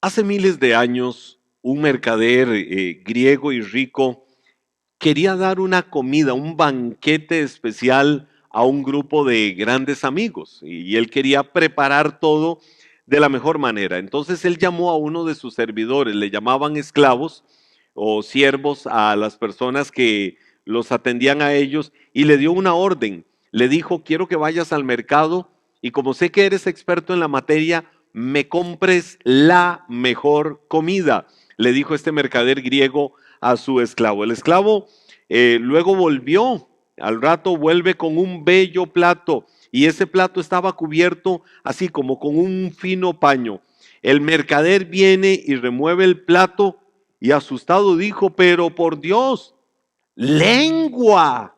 Hace miles de años, un mercader griego y rico quería dar una comida, un banquete especial a un grupo de grandes amigos y él quería preparar todo de la mejor manera. Entonces él llamó a uno de sus servidores, le llamaban esclavos o siervos a las personas que los atendían a ellos y le dio una orden. Le dijo, quiero que vayas al mercado y como sé que eres experto en la materia, me compres la mejor comida, le dijo este mercader griego a su esclavo. El esclavo luego volvió, al rato vuelve con un bello plato y ese plato estaba cubierto así como con un fino paño. El mercader viene y remueve el plato y asustado dijo, pero por Dios, lengua.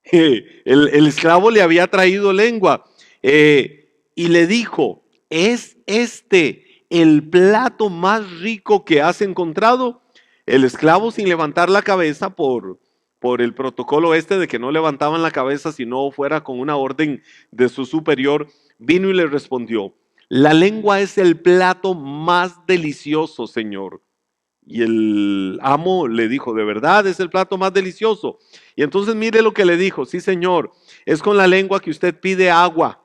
El esclavo le había traído lengua y le dijo, ¿es este el plato más rico que has encontrado? El esclavo, sin levantar la cabeza por el protocolo este de que no levantaban la cabeza si no fuera con una orden de su superior, vino y le respondió, la lengua es el plato más delicioso, señor. Y el amo le dijo, ¿de verdad es el plato más delicioso? Y entonces mire lo que le dijo, sí señor, es con la lengua que usted pide agua,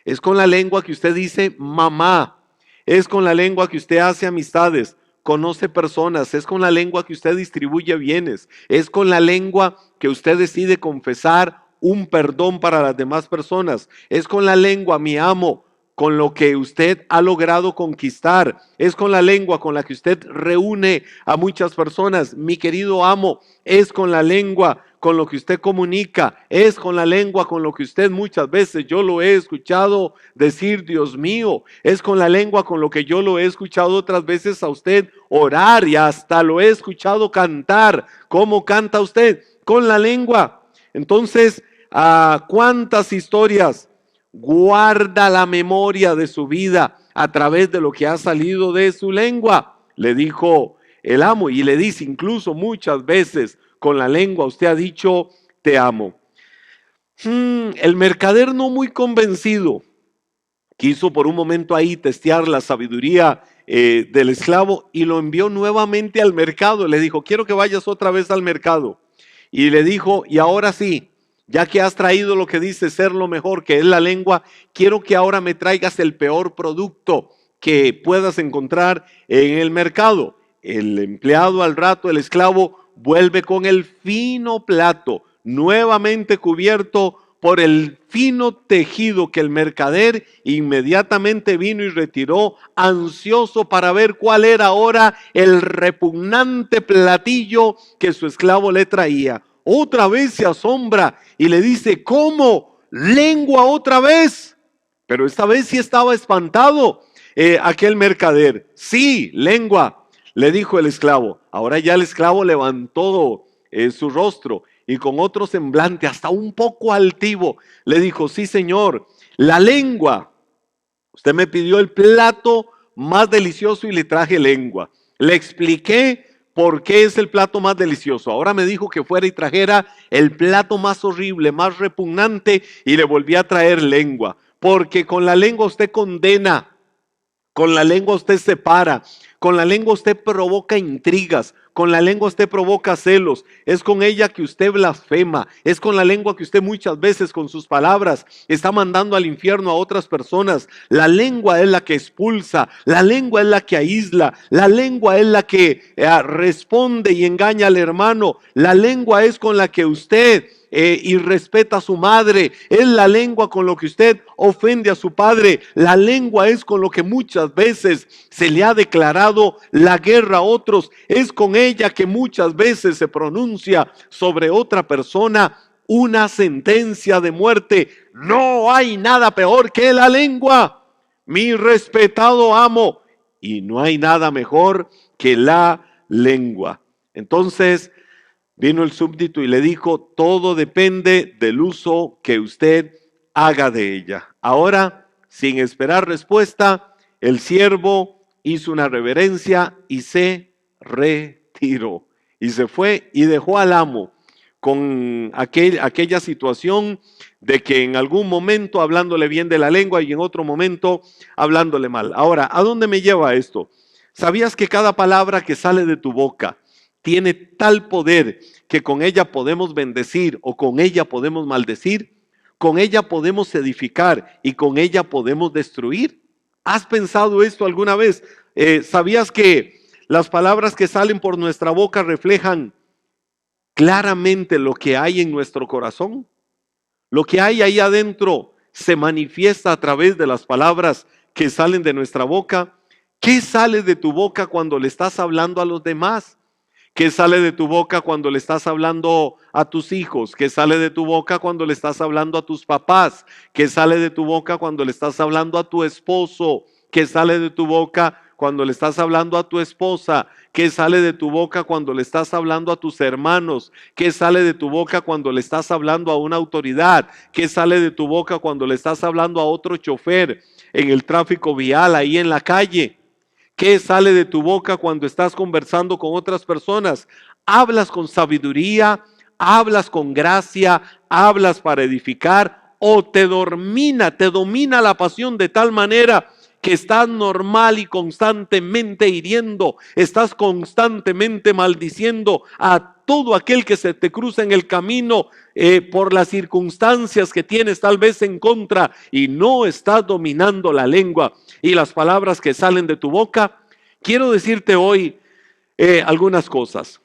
es con la lengua que usted dice mamá, es con la lengua que usted hace amistades, conoce personas, es con la lengua que usted distribuye bienes, es con la lengua que usted decide confesar un perdón para las demás personas, es con la lengua, mi amo, con lo que usted ha logrado conquistar, es con la lengua con la que usted reúne a muchas personas, mi querido amo, es con la lengua con lo que usted comunica, es con la lengua con lo que usted muchas veces yo lo he escuchado decir, Dios mío, es con la lengua con lo que yo lo he escuchado otras veces a usted orar y hasta lo he escuchado cantar. ¿Cómo canta usted? Con la lengua. Entonces, ¿cuántas historias guarda la memoria de su vida a través de lo que ha salido de su lengua? Le dijo el amo y le dice incluso muchas veces con la lengua usted ha dicho te amo. El mercader no muy convencido quiso por un momento ahí testear la sabiduría del esclavo y lo envió nuevamente al mercado. Le dijo, quiero que vayas otra vez al mercado. Y le dijo, y ahora sí, ya que has traído lo que dice ser lo mejor, que es la lengua, quiero que ahora me traigas el peor producto que puedas encontrar en el mercado. El empleado al rato, el esclavo, vuelve con el fino plato, nuevamente cubierto por el fino tejido que el mercader inmediatamente vino y retiró, ansioso para ver cuál era ahora el repugnante platillo que su esclavo le traía. Otra vez se asombra y le dice, ¿cómo? ¿Lengua otra vez? Pero esta vez sí estaba espantado aquel mercader. Sí, lengua, le dijo el esclavo. Ahora ya el esclavo levantó su rostro y con otro semblante, hasta un poco altivo, le dijo, sí señor, la lengua. Usted me pidió el plato más delicioso y le traje lengua. Le expliqué por qué es el plato más delicioso. Ahora me dijo que fuera y trajera el plato más horrible, más repugnante y le volví a traer lengua. Porque con la lengua usted condena, con la lengua usted separa, con la lengua usted provoca intrigas, con la lengua usted provoca celos, es con ella que usted blasfema, es con la lengua que usted muchas veces con sus palabras está mandando al infierno a otras personas. La lengua es la que expulsa, la lengua es la que aísla, la lengua es la que responde y engaña al hermano, la lengua es con la que usted y respeta a su madre, es la lengua con lo que usted ofende a su padre, la lengua es con lo que muchas veces se le ha declarado la guerra a otros, es con ella que muchas veces se pronuncia sobre otra persona una sentencia de muerte. No hay nada peor que la lengua, mi respetado amo, y no hay nada mejor que la lengua. Entonces vino el súbdito y le dijo, todo depende del uso que usted haga de ella. Ahora, sin esperar respuesta, el siervo hizo una reverencia y se retiró. Y se fue y dejó al amo con aquella situación de que en algún momento hablándole bien de la lengua y en otro momento hablándole mal. Ahora, ¿a dónde me lleva esto? ¿Sabías que cada palabra que sale de tu boca tiene tal poder que con ella podemos bendecir o con ella podemos maldecir? Con ella podemos edificar y con ella podemos destruir. ¿Has pensado esto alguna vez? ¿Sabías que las palabras que salen por nuestra boca reflejan claramente lo que hay en nuestro corazón? Lo que hay ahí adentro se manifiesta a través de las palabras que salen de nuestra boca. ¿Qué sale de tu boca cuando le estás hablando a los demás? ¿Qué sale de tu boca cuando le estás hablando a tus hijos? ¿Qué sale de tu boca cuando le estás hablando a tus papás? ¿Qué sale de tu boca cuando le estás hablando a tu esposo? ¿Qué sale de tu boca cuando le estás hablando a tu esposa? ¿Qué sale de tu boca cuando le estás hablando a tus hermanos? ¿Qué sale de tu boca cuando le estás hablando a una autoridad? ¿Qué sale de tu boca cuando le estás hablando a otro chofer en el tráfico vial, ahí en la calle? ¿Qué sale de tu boca cuando estás conversando con otras personas? ¿Hablas con sabiduría? ¿Hablas con gracia? ¿Hablas para edificar? ¿O te domina la pasión de tal manera que estás normal y constantemente hiriendo, estás constantemente maldiciendo a todo aquel que se te cruza en el camino por las circunstancias que tienes tal vez en contra, y no estás dominando la lengua y las palabras que salen de tu boca? Quiero decirte hoy algunas cosas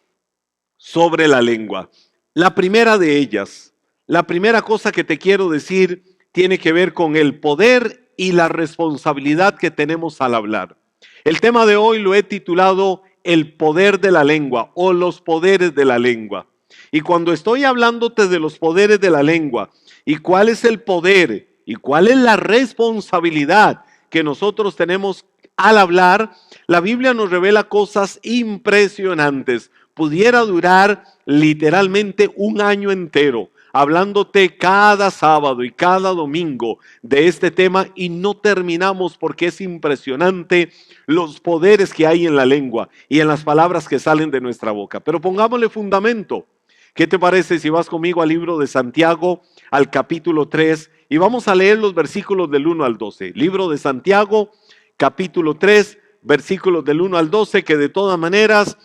sobre la lengua. La primera de ellas, la primera cosa que te quiero decir tiene que ver con el poder y la responsabilidad que tenemos al hablar. El tema de hoy lo he titulado El poder de la lengua o los poderes de la lengua. Y cuando estoy hablándote de los poderes de la lengua y cuál es el poder y cuál es la responsabilidad que nosotros tenemos al hablar, la Biblia nos revela cosas impresionantes. Pudiera durar literalmente un año entero hablándote cada sábado y cada domingo de este tema y no terminamos, porque es impresionante los poderes que hay en la lengua y en las palabras que salen de nuestra boca. Pero pongámosle fundamento. ¿Qué te parece si vas conmigo al libro de Santiago, al capítulo 3, y vamos a leer los versículos del 1 al 12? Libro de Santiago, capítulo 3, versículos del 1 al 12, que de todas maneras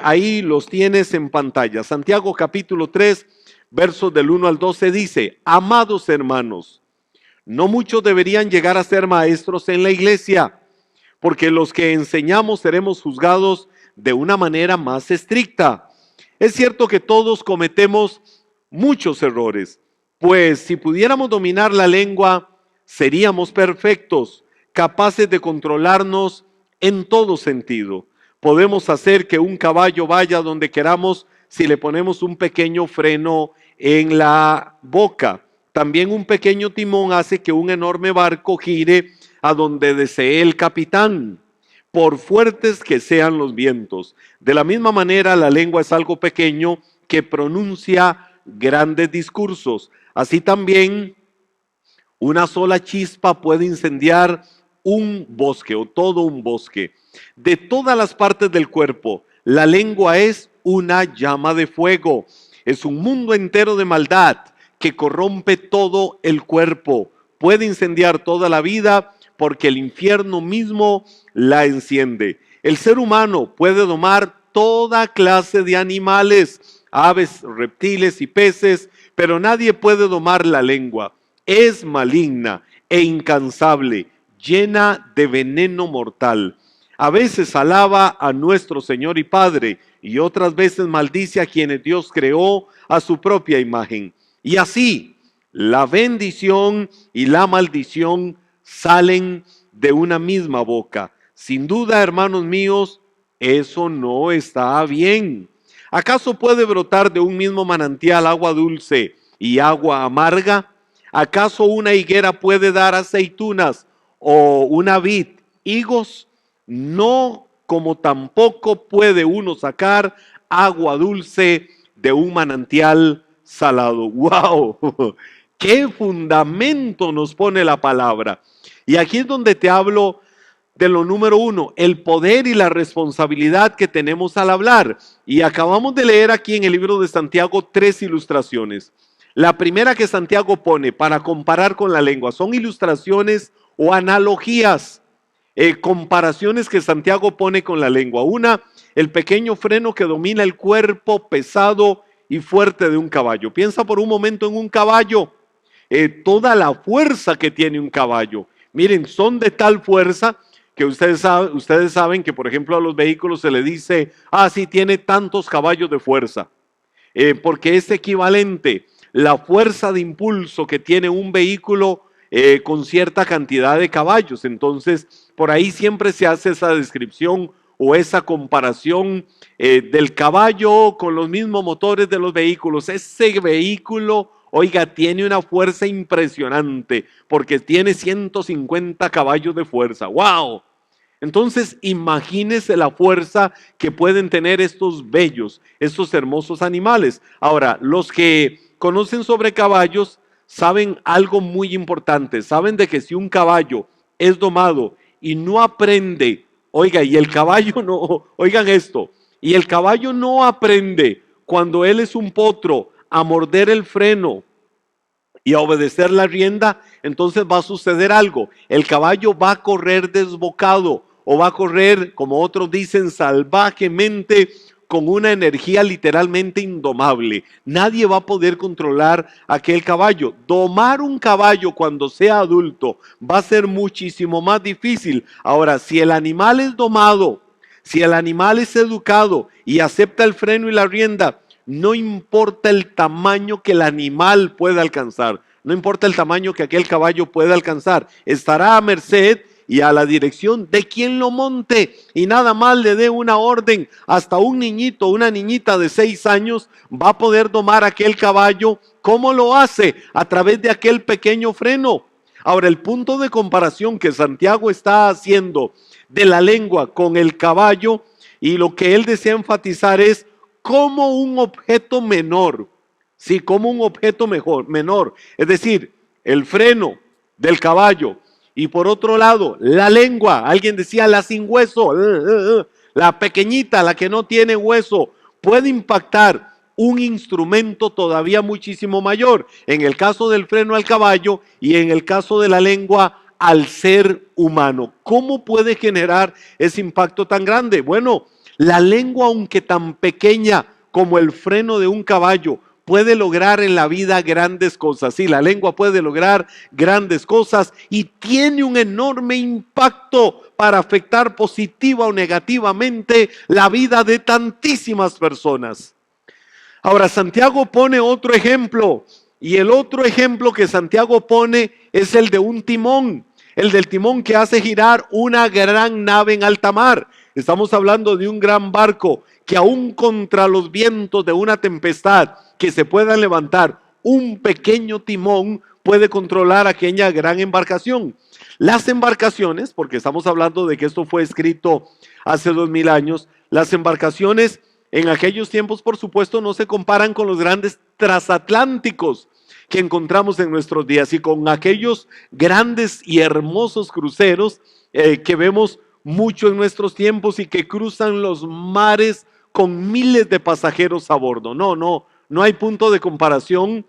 ahí los tienes en pantalla. Santiago capítulo 3, versos del 1 al 12 dice: amados hermanos, no muchos deberían llegar a ser maestros en la iglesia, porque los que enseñamos seremos juzgados de una manera más estricta. Es cierto que todos cometemos muchos errores, pues si pudiéramos dominar la lengua, seríamos perfectos, capaces de controlarnos en todo sentido. Podemos hacer que un caballo vaya donde queramos si le ponemos un pequeño freno en la boca. También un pequeño timón hace que un enorme barco gire a donde desee el capitán, por fuertes que sean los vientos. De la misma manera, la lengua es algo pequeño que pronuncia grandes discursos. Así también, una sola chispa puede incendiar un bosque o todo un bosque. De todas las partes del cuerpo, la lengua es una llama de fuego. Es un mundo entero de maldad que corrompe todo el cuerpo. Puede incendiar toda la vida porque el infierno mismo la enciende. El ser humano puede domar toda clase de animales, aves, reptiles y peces, pero nadie puede domar la lengua. Es maligna e incansable, llena de veneno mortal. A veces alaba a nuestro Señor y Padre, y otras veces maldice a quienes Dios creó a su propia imagen. Y así, la bendición y la maldición salen de una misma boca. Sin duda, hermanos míos, eso no está bien. ¿Acaso puede brotar de un mismo manantial agua dulce y agua amarga? ¿Acaso una higuera puede dar aceitunas o una vid higos? No, como tampoco puede uno sacar agua dulce de un manantial salado. ¡Wow! ¡Qué fundamento nos pone la palabra! Y aquí es donde te hablo de lo número uno, el poder y la responsabilidad que tenemos al hablar. Y acabamos de leer aquí en el libro de Santiago 3 ilustraciones. La primera que Santiago pone para comparar con la lengua son ilustraciones o analogías. comparaciones que Santiago pone con la lengua. Una, el pequeño freno que domina el cuerpo pesado y fuerte de un caballo. Piensa por un momento en un caballo, toda la fuerza que tiene un caballo. Miren, son de tal fuerza que ustedes saben que, por ejemplo, a los vehículos se le dice, sí, tiene tantos caballos de fuerza, porque es equivalente la fuerza de impulso que tiene un vehículo con cierta cantidad de caballos. Entonces, por ahí siempre se hace esa descripción o esa comparación del caballo con los mismos motores de los vehículos. Ese vehículo, oiga, tiene una fuerza impresionante porque tiene 150 caballos de fuerza. ¡Wow! Entonces, imagínese la fuerza que pueden tener estos bellos, estos hermosos animales. Ahora, los que conocen sobre caballos saben algo muy importante. Saben de que si un caballo es domado y no aprende, oiga, y el caballo no, oigan esto, y el caballo no aprende cuando él es un potro a morder el freno y a obedecer la rienda, entonces va a suceder algo. El caballo va a correr desbocado o va a correr, como otros dicen, salvajemente, con una energía literalmente indomable. Nadie va a poder controlar aquel caballo. Domar un caballo cuando sea adulto va a ser muchísimo más difícil. Ahora, si el animal es domado, si el animal es educado y acepta el freno y la rienda, no importa el tamaño que el animal pueda alcanzar, no importa el tamaño que aquel caballo pueda alcanzar, estará a merced y a la dirección de quien lo monte, y nada más le dé una orden. Hasta un niñito, una niñita de 6 años va a poder domar aquel caballo. ¿Cómo lo hace? A través de aquel pequeño freno. Ahora, el punto de comparación que Santiago está haciendo de la lengua con el caballo, y lo que él desea enfatizar es como un objeto menor, sí, como un objeto menor, es decir, el freno del caballo, y por otro lado, la lengua. Alguien decía la sin hueso, la pequeñita, la que no tiene hueso, puede impactar un instrumento todavía muchísimo mayor, en el caso del freno al caballo y en el caso de la lengua al ser humano. ¿Cómo puede generar ese impacto tan grande? Bueno, la lengua, aunque tan pequeña como el freno de un caballo, puede lograr en la vida grandes cosas. Sí, la lengua puede lograr grandes cosas y tiene un enorme impacto para afectar positiva o negativamente la vida de tantísimas personas. Ahora, Santiago pone otro ejemplo, y el otro ejemplo que Santiago pone es el de un timón, el del timón que hace girar una gran nave en alta mar. Estamos hablando de un gran barco que aún contra los vientos de una tempestad que se puedan levantar, un pequeño timón puede controlar aquella gran embarcación. Las embarcaciones, porque estamos hablando de que esto fue escrito hace 2000 años, las embarcaciones en aquellos tiempos, por supuesto, no se comparan con los grandes transatlánticos que encontramos en nuestros días y con aquellos grandes y hermosos cruceros que vemos mucho en nuestros tiempos y que cruzan los mares con miles de pasajeros a bordo. No hay punto de comparación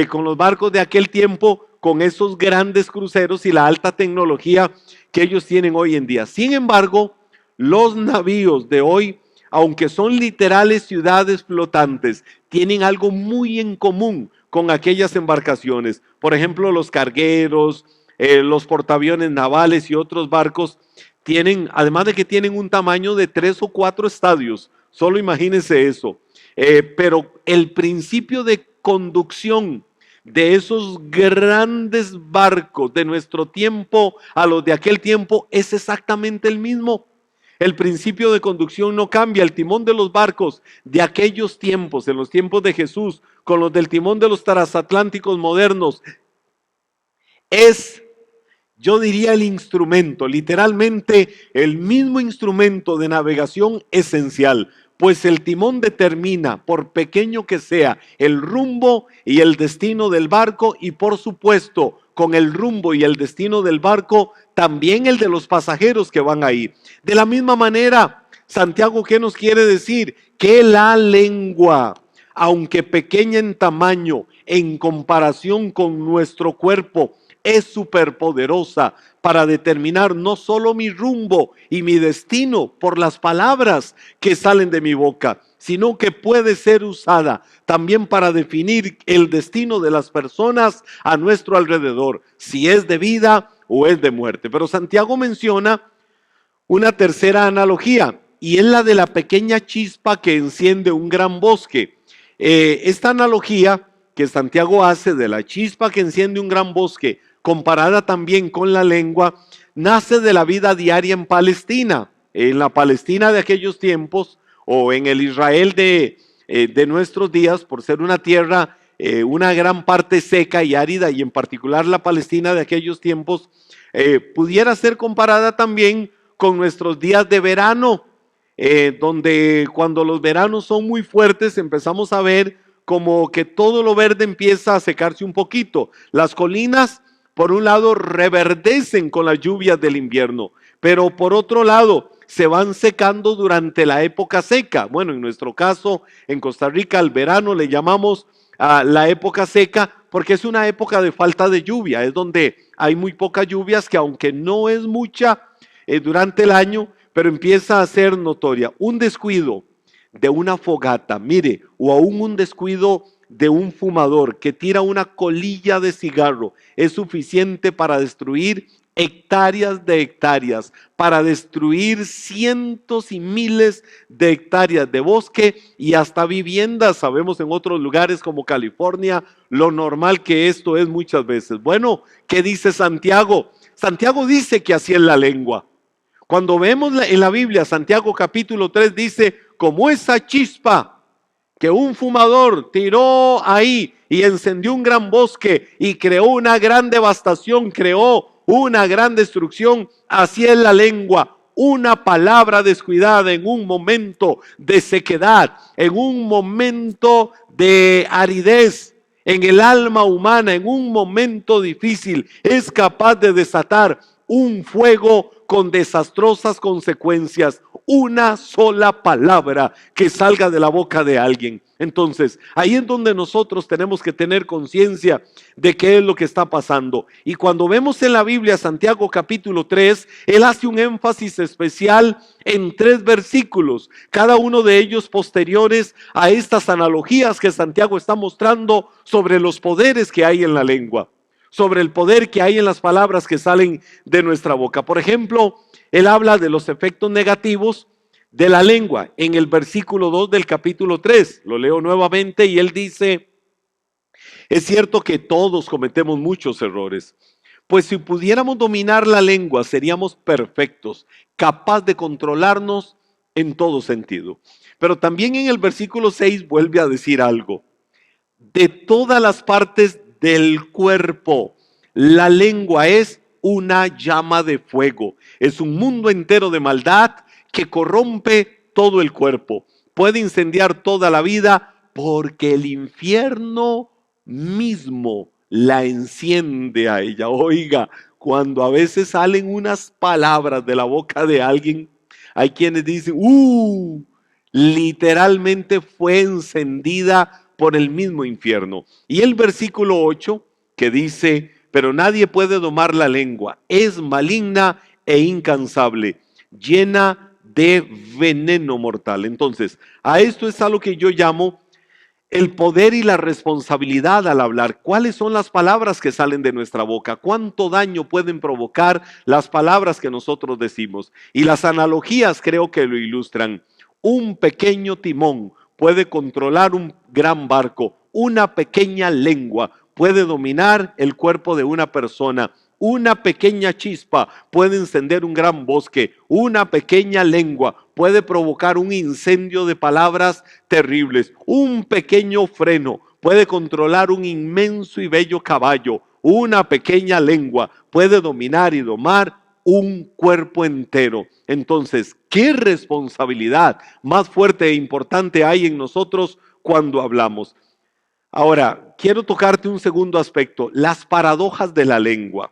con los barcos de aquel tiempo, con esos grandes cruceros y la alta tecnología que ellos tienen hoy en día. Sin embargo, los navíos de hoy, aunque son literales ciudades flotantes, tienen algo muy en común con aquellas embarcaciones. Por ejemplo, los cargueros, los portaaviones navales y otros barcos tienen, además de que tienen un tamaño de 3 o 4 estadios, solo imagínense eso. Pero el principio de conducción de esos grandes barcos de nuestro tiempo a los de aquel tiempo es exactamente el mismo. El principio de conducción no cambia. El timón de los barcos de aquellos tiempos, en los tiempos de Jesús, con los del timón de los transatlánticos modernos, es, yo diría, el instrumento, literalmente el mismo instrumento de navegación esencial, pues el timón determina, por pequeño que sea, el rumbo y el destino del barco, y por supuesto, con el rumbo y el destino del barco, también el de los pasajeros que van ahí. De la misma manera, Santiago, ¿qué nos quiere decir? Que la lengua, aunque pequeña en tamaño, en comparación con nuestro cuerpo, es superpoderosa para determinar no solo mi rumbo y mi destino por las palabras que salen de mi boca, sino que puede ser usada también para definir el destino de las personas a nuestro alrededor, si es de vida o es de muerte. Pero Santiago menciona una tercera analogía, y es la de la pequeña chispa que enciende un gran bosque. Esta analogía que Santiago hace de la chispa que enciende un gran bosque, comparada también con la lengua, nace de la vida diaria en Palestina. En la Palestina de aquellos tiempos, o en el Israel de nuestros días, por ser una tierra, una gran parte seca y árida, y en particular la Palestina de aquellos tiempos, pudiera ser comparada también con nuestros días de verano, donde cuando los veranos son muy fuertes empezamos a ver como que todo lo verde empieza a secarse un poquito. Las colinas, por un lado, reverdecen con las lluvias del invierno, pero por otro lado, se van secando durante la época seca. Bueno, en nuestro caso, en Costa Rica, al verano le llamamos a la época seca porque es una época de falta de lluvia, es donde hay muy pocas lluvias, que aunque no es mucha durante el año, pero empieza a ser notoria. Un descuido de una fogata, mire, o aún un descuido de un fumador que tira una colilla de cigarro, es suficiente para destruir hectáreas de hectáreas, para destruir cientos y miles de hectáreas de bosque y hasta viviendas. Sabemos en otros lugares como California lo normal que esto es muchas veces. Bueno, ¿qué dice Santiago? Santiago dice que así es la lengua. Cuando vemos en la Biblia, Santiago capítulo 3 dice, como esa chispa que un fumador tiró ahí y encendió un gran bosque y creó una gran devastación, creó una gran destrucción, así es la lengua. Una palabra descuidada en un momento de sequedad, en un momento de aridez en el alma humana, en un momento difícil, es capaz de desatar un fuego con desastrosas consecuencias. Una sola palabra que salga de la boca de alguien. Entonces, ahí es donde nosotros tenemos que tener conciencia de qué es lo que está pasando. Y cuando vemos en la Biblia Santiago capítulo 3, él hace un énfasis especial en 3 versículos, cada uno de ellos posteriores a estas analogías que Santiago está mostrando sobre los poderes que hay en la lengua, sobre el poder que hay en las palabras que salen de nuestra boca. Por ejemplo, él habla de los efectos negativos de la lengua en el versículo 2 del capítulo 3. Lo leo nuevamente y él dice, es cierto que todos cometemos muchos errores, pues si pudiéramos dominar la lengua seríamos perfectos, capaz de controlarnos en todo sentido. Pero también en el versículo 6 vuelve a decir algo. De todas las partes del cuerpo, la lengua es una llama de fuego, es un mundo entero de maldad que corrompe todo el cuerpo, puede incendiar toda la vida porque el infierno mismo la enciende a ella. Oiga, cuando a veces salen unas palabras de la boca de alguien, hay quienes dicen, literalmente fue encendida por el mismo infierno. Y el versículo 8 que dice, pero nadie puede domar la lengua, es maligna e incansable, llena de veneno mortal. Entonces, a esto es a lo que yo llamo el poder y la responsabilidad al hablar. ¿Cuáles son las palabras que salen de nuestra boca? ¿Cuánto daño pueden provocar las palabras que nosotros decimos? Y las analogías creo que lo ilustran. Un pequeño timón puede controlar un gran barco. Una pequeña lengua puede dominar el cuerpo de una persona. Una pequeña chispa puede encender un gran bosque. Una pequeña lengua puede provocar un incendio de palabras terribles. Un pequeño freno puede controlar un inmenso y bello caballo. Una pequeña lengua puede dominar y domar un cuerpo entero. Entonces, ¿qué responsabilidad más fuerte e importante hay en nosotros cuando hablamos? Ahora, quiero tocarte un segundo aspecto, las paradojas de la lengua.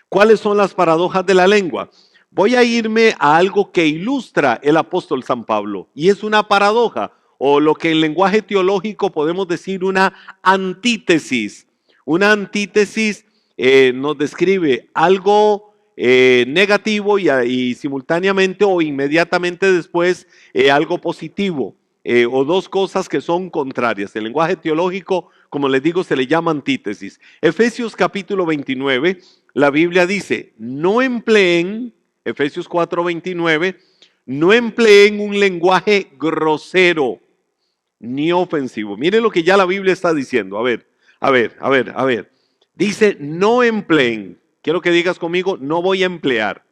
¿Cuáles son las paradojas de la lengua? Voy a irme a algo que ilustra el apóstol San Pablo, y es una paradoja, o lo que en lenguaje teológico podemos decir una antítesis nos describe algo negativo y simultáneamente o inmediatamente después algo positivo. O dos cosas que son contrarias. El lenguaje teológico, como les digo, se le llama antítesis. Efesios capítulo 29, la Biblia dice, no empleen, Efesios 4:29, no empleen un lenguaje grosero ni ofensivo. Mire lo que ya la Biblia está diciendo. A ver. Dice, no empleen. Quiero que digas conmigo, no voy a emplear.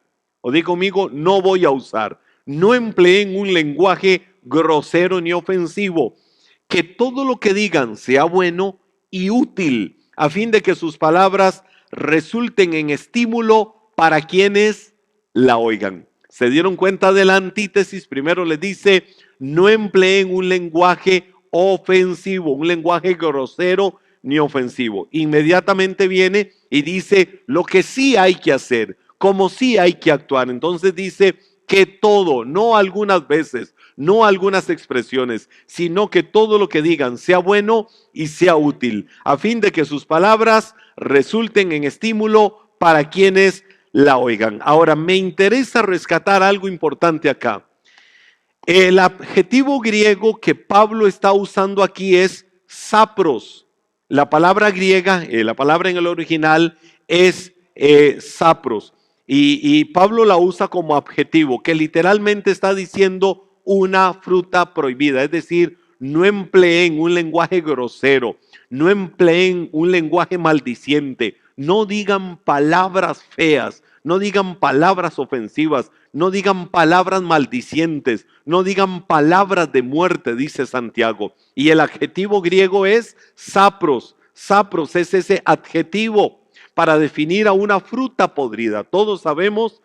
O di conmigo, no voy a usar. No empleen un lenguaje grosero ni ofensivo. Que todo lo que digan sea bueno y útil, a fin de que sus palabras resulten en estímulo para quienes la oigan. ¿Se dieron cuenta de la antítesis? Primero les dice, no empleen un lenguaje ofensivo, un lenguaje grosero ni ofensivo. Inmediatamente viene y dice lo que sí hay que hacer, como sí hay que actuar. Entonces dice que todo, no algunas veces, no algunas expresiones, sino que todo lo que digan sea bueno y sea útil, a fin de que sus palabras resulten en estímulo para quienes la oigan. Ahora, me interesa rescatar algo importante acá. El adjetivo griego que Pablo está usando aquí es sapros. La palabra griega, la palabra en el original es sapros. Y Pablo la usa como adjetivo, que literalmente está diciendo una fruta prohibida. Es decir, no empleen un lenguaje grosero, no empleen un lenguaje maldiciente, no digan palabras feas, no digan palabras ofensivas, no digan palabras maldicientes, no digan palabras de muerte, dice Santiago. Y el adjetivo griego es sapros. Sapros es ese adjetivo para definir a una fruta podrida. Todos sabemos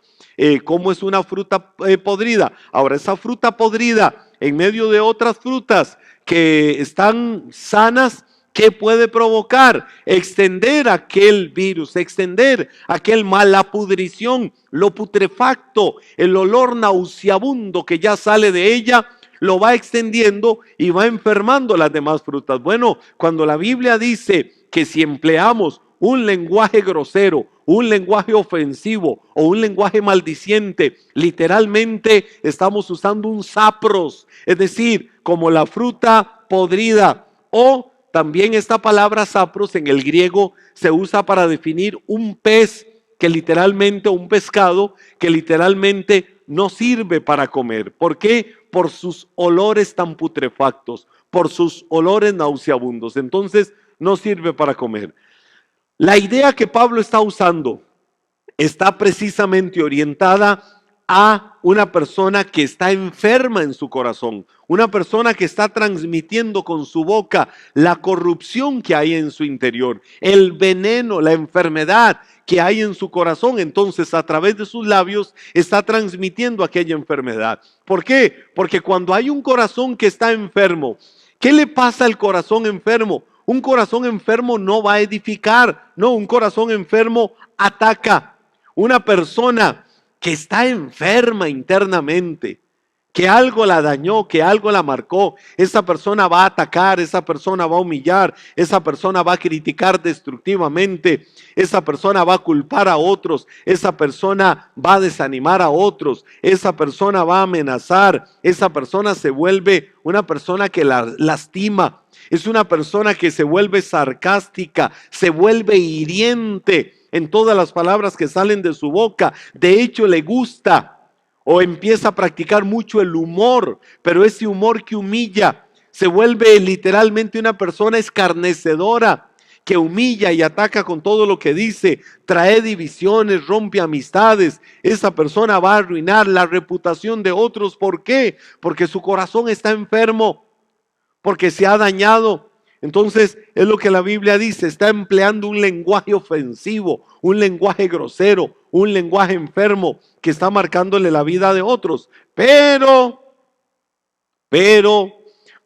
cómo es una fruta podrida. Ahora, esa fruta podrida en medio de otras frutas que están sanas, ¿qué puede provocar? Extender aquel virus, extender aquel mala pudrición, lo putrefacto, el olor nauseabundo que ya sale de ella, lo va extendiendo y va enfermando las demás frutas. Bueno, cuando la Biblia dice que si empleamos un lenguaje grosero, un lenguaje ofensivo o un lenguaje maldiciente, literalmente estamos usando un sapros, es decir, como la fruta podrida. O también esta palabra sapros en el griego se usa para definir un pez que literalmente, un pescado que literalmente no sirve para comer. ¿Por qué? Por sus olores tan putrefactos, por sus olores nauseabundos. Entonces no sirve para comer. La idea que Pablo está usando está precisamente orientada a una persona que está enferma en su corazón, una persona que está transmitiendo con su boca la corrupción que hay en su interior, el veneno, la enfermedad que hay en su corazón. Entonces, a través de sus labios está transmitiendo aquella enfermedad. ¿Por qué? Porque cuando hay un corazón que está enfermo, ¿qué le pasa al corazón enfermo? Un corazón enfermo no va a edificar, no, un corazón enfermo ataca. Una persona que está enferma internamente, que algo la dañó, que algo la marcó, esa persona va a atacar, esa persona va a humillar, esa persona va a criticar destructivamente, esa persona va a culpar a otros, esa persona va a desanimar a otros, esa persona va a amenazar, esa persona se vuelve una persona que la lastima. Es una persona que se vuelve sarcástica, se vuelve hiriente en todas las palabras que salen de su boca. De hecho, le gusta o empieza a practicar mucho el humor, pero ese humor que humilla, se vuelve literalmente una persona escarnecedora, que humilla y ataca con todo lo que dice, trae divisiones, rompe amistades. Esa persona va a arruinar la reputación de otros. ¿Por qué? Porque su corazón está enfermo, porque se ha dañado. Entonces es lo que la Biblia dice, está empleando un lenguaje ofensivo, un lenguaje grosero, un lenguaje enfermo que está marcándole la vida de otros. Pero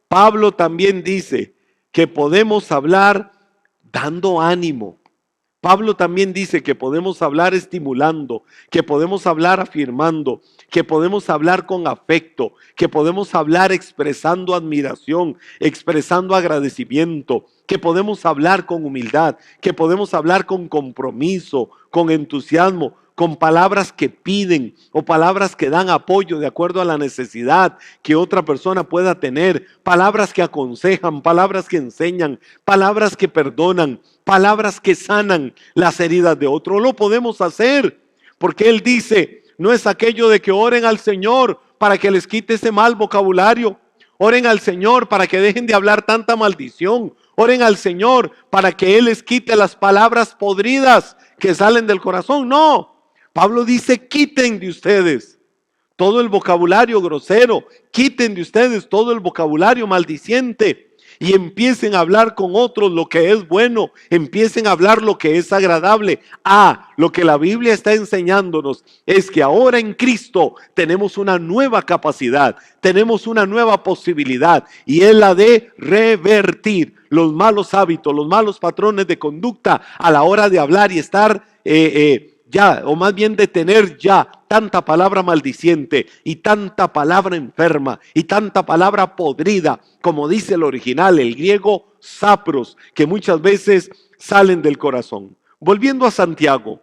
Pablo también dice que podemos hablar dando ánimo, Pablo también dice que podemos hablar estimulando, que podemos hablar afirmando, que podemos hablar con afecto, que podemos hablar expresando admiración, expresando agradecimiento, que podemos hablar con humildad, que podemos hablar con compromiso, con entusiasmo, con palabras que piden o palabras que dan apoyo de acuerdo a la necesidad que otra persona pueda tener, palabras que aconsejan, palabras que enseñan, palabras que perdonan, palabras que sanan las heridas de otro. Lo podemos hacer porque Él dice, no es aquello de que oren al Señor para que les quite ese mal vocabulario. Oren al Señor para que dejen de hablar tanta maldición. Oren al Señor para que Él les quite las palabras podridas que salen del corazón. No, Pablo dice, quiten de ustedes todo el vocabulario grosero, quiten de ustedes todo el vocabulario maldiciente y empiecen a hablar con otros lo que es bueno, empiecen a hablar lo que es agradable. Lo que la Biblia está enseñándonos es que ahora en Cristo tenemos una nueva capacidad, tenemos una nueva posibilidad y es la de revertir los malos hábitos, los malos patrones de conducta a la hora de hablar y estar o más bien de tener ya tanta palabra maldiciente y tanta palabra enferma y tanta palabra podrida, como dice el original, el griego sapros, que muchas veces salen del corazón. Volviendo a Santiago,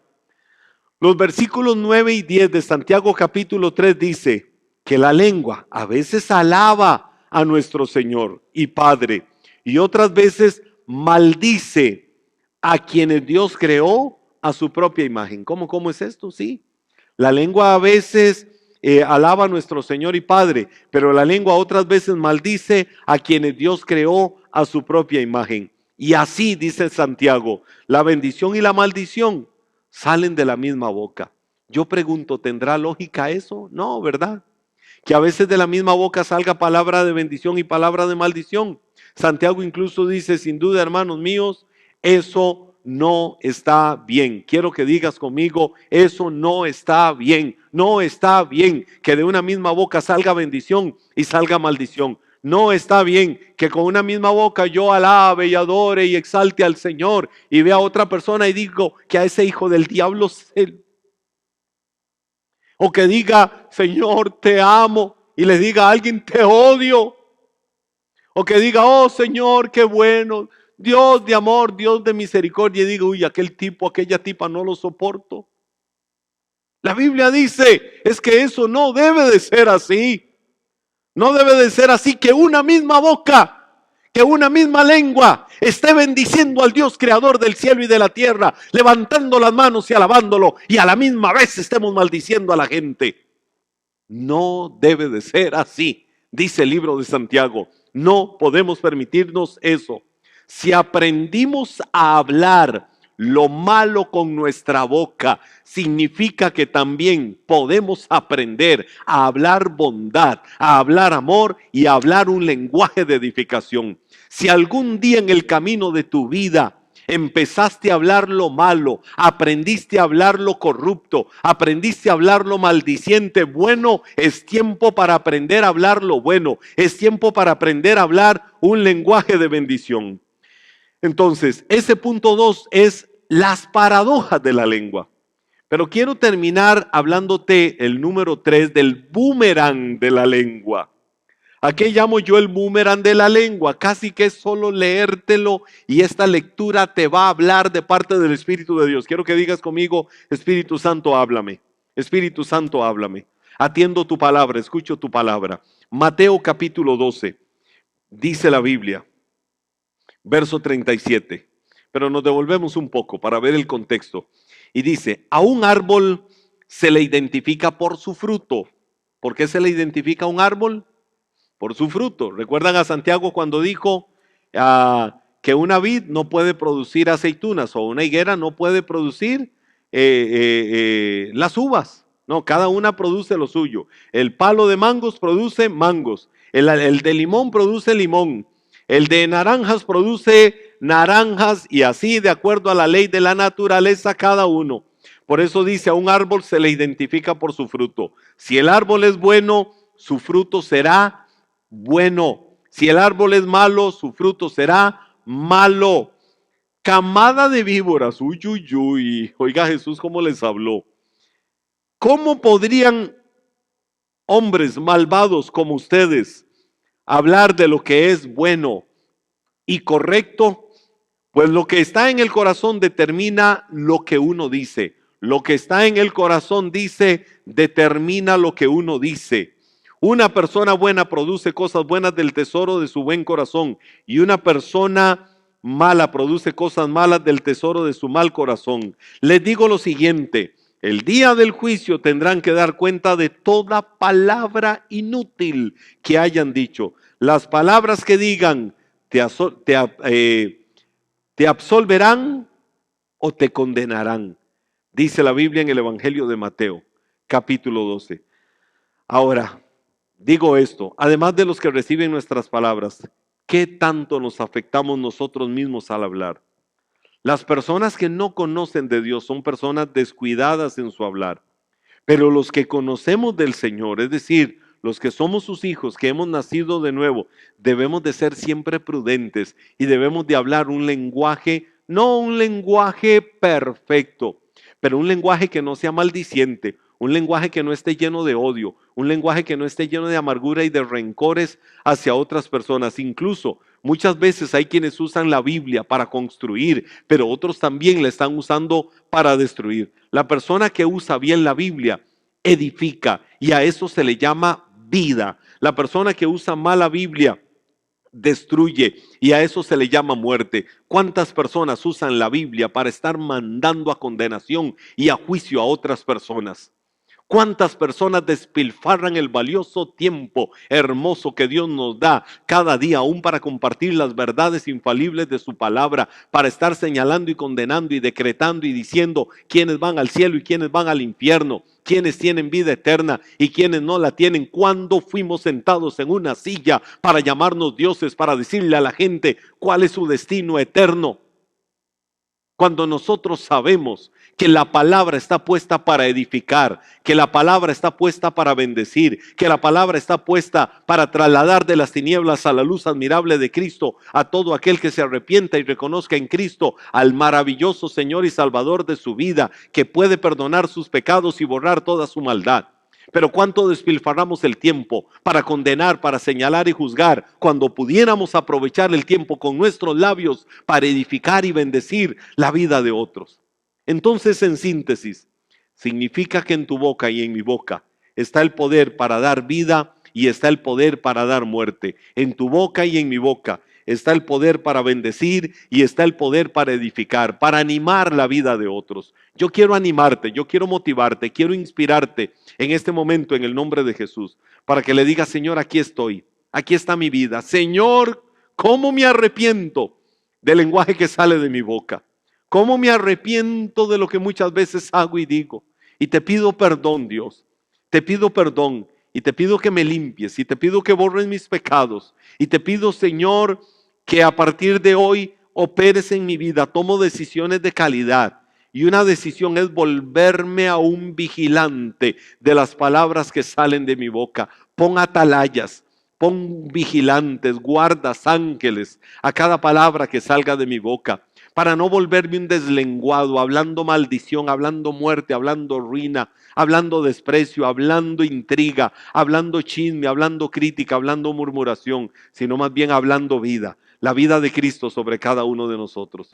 los versículos 9 y 10 de Santiago capítulo 3 dice que la lengua a veces alaba a nuestro Señor y Padre y otras veces maldice a quienes Dios creó a su propia imagen. ¿Cómo es esto? Sí. La lengua a veces alaba a nuestro Señor y Padre, pero la lengua otras veces maldice a quienes Dios creó a su propia imagen. Y así dice Santiago, la bendición y la maldición salen de la misma boca. Yo pregunto, ¿tendrá lógica eso? No, ¿verdad? Que a veces de la misma boca salga palabra de bendición y palabra de maldición. Santiago incluso dice, sin duda, hermanos míos, eso no está bien. Quiero que digas conmigo, eso no está bien. No está bien que de una misma boca salga bendición y salga maldición. No está bien que con una misma boca yo alabe y adore y exalte al Señor y vea a otra persona y digo que a ese hijo del diablo o que diga, Señor, te amo, y le diga a alguien, te odio. O que diga, oh Señor, qué bueno, Dios de amor, Dios de misericordia, y diga, uy, aquel tipo, aquella tipa no lo soporto. La Biblia dice, es que eso no debe de ser así. No debe de ser así que una misma boca, que una misma lengua esté bendiciendo al Dios creador del cielo y de la tierra, levantando las manos y alabándolo, y a la misma vez estemos maldiciendo a la gente. No debe de ser así, dice el libro de Santiago. No podemos permitirnos eso. Si aprendimos a hablar lo malo con nuestra boca, significa que también podemos aprender a hablar bondad, a hablar amor y a hablar un lenguaje de edificación. Si algún día en el camino de tu vida empezaste a hablar lo malo, aprendiste a hablar lo corrupto, aprendiste a hablar lo maldiciente, bueno, es tiempo para aprender a hablar lo bueno, es tiempo para aprender a hablar un lenguaje de bendición. Entonces, ese punto 2 es las paradojas de la lengua. Pero quiero terminar hablándote el número 3 del boomerang de la lengua. ¿A qué llamo yo el boomerang de la lengua? Casi que es solo leértelo y esta lectura te va a hablar de parte del Espíritu de Dios. Quiero que digas conmigo, Espíritu Santo, háblame. Espíritu Santo, háblame. Atiendo tu palabra, escucho tu palabra. Mateo capítulo 12, dice la Biblia, verso 37. Pero nos devolvemos un poco para ver el contexto. Y dice, a un árbol se le identifica por su fruto. ¿Por qué se le identifica a un árbol? Por su fruto. ¿Recuerdan a Santiago cuando dijo que una vid no puede producir aceitunas o una higuera no puede producir las uvas? No, cada una produce lo suyo. El palo de mangos produce mangos. El de limón produce limón. El de naranjas produce naranjas y así de acuerdo a la ley de la naturaleza cada uno. Por eso dice, a un árbol se le identifica por su fruto. Si el árbol es bueno, su fruto será bueno. Si el árbol es malo, su fruto será malo. camada de víboras, uy, uy, uy, oiga Jesús cómo les habló. ¿Cómo podrían hombres malvados como ustedes hablar de lo que es bueno y correcto? Pues lo que está en el corazón determina lo que uno dice. Lo que está en el corazón determina lo que uno dice. Una persona buena produce cosas buenas del tesoro de su buen corazón, y una persona mala produce cosas malas del tesoro de su mal corazón. Les digo lo siguiente: el día del juicio tendrán que dar cuenta de toda palabra inútil que hayan dicho. Las palabras que digan te absolverán o te condenarán, dice la Biblia en el Evangelio de Mateo, capítulo 12. Ahora, digo esto, además de los que reciben nuestras palabras, ¿qué tanto nos afectamos nosotros mismos al hablar? Las personas que no conocen de Dios son personas descuidadas en su hablar. Pero los que conocemos del Señor, es decir, los que somos sus hijos, que hemos nacido de nuevo, debemos de ser siempre prudentes y debemos de hablar un lenguaje, no un lenguaje perfecto, pero un lenguaje que no sea maldiciente, un lenguaje que no esté lleno de odio, un lenguaje que no esté lleno de amargura y de rencores hacia otras personas. Incluso muchas veces hay quienes usan la Biblia para construir, pero otros también la están usando para destruir. La persona que usa bien la Biblia edifica, y a eso se le llama vida. La persona que usa mal la Biblia destruye, y a eso se le llama muerte. ¿Cuántas personas usan la Biblia para estar mandando a condenación y a juicio a otras personas? ¿Cuántas personas despilfarran el valioso tiempo hermoso que Dios nos da cada día aún para compartir las verdades infalibles de su palabra, para estar señalando y condenando y decretando y diciendo quiénes van al cielo y quiénes van al infierno, quiénes tienen vida eterna y quiénes no la tienen? ¿Cuándo fuimos sentados en una silla para llamarnos dioses, para decirle a la gente cuál es su destino eterno? Cuando nosotros sabemos que la palabra está puesta para edificar, que la palabra está puesta para bendecir, que la palabra está puesta para trasladar de las tinieblas a la luz admirable de Cristo a todo aquel que se arrepienta y reconozca en Cristo al maravilloso Señor y Salvador de su vida, que puede perdonar sus pecados y borrar toda su maldad. Pero cuánto despilfarramos el tiempo para condenar, para señalar y juzgar, cuando pudiéramos aprovechar el tiempo con nuestros labios para edificar y bendecir la vida de otros. Entonces, en síntesis, significa que en tu boca y en mi boca está el poder para dar vida y está el poder para dar muerte. En tu boca y en mi boca está el poder para bendecir y está el poder para edificar, para animar la vida de otros. Yo quiero animarte, yo quiero motivarte, quiero inspirarte en este momento en el nombre de Jesús, para que le digas: Señor, aquí estoy, aquí está mi vida. Señor, ¿cómo me arrepiento del lenguaje que sale de mi boca? ¿Cómo me arrepiento de lo que muchas veces hago y digo? Y te pido perdón, Dios, te pido perdón. Y te pido que me limpies, y te pido que borres mis pecados, y te pido, Señor, que a partir de hoy operes en mi vida. Tomo decisiones de calidad, y una decisión es volverme a un vigilante de las palabras que salen de mi boca. Pon atalayas, pon vigilantes, guardas, ángeles a cada palabra que salga de mi boca, para no volverme un deslenguado, hablando maldición, hablando muerte, hablando ruina, hablando desprecio, hablando intriga, hablando chisme, hablando crítica, hablando murmuración, sino más bien hablando vida, la vida de Cristo sobre cada uno de nosotros.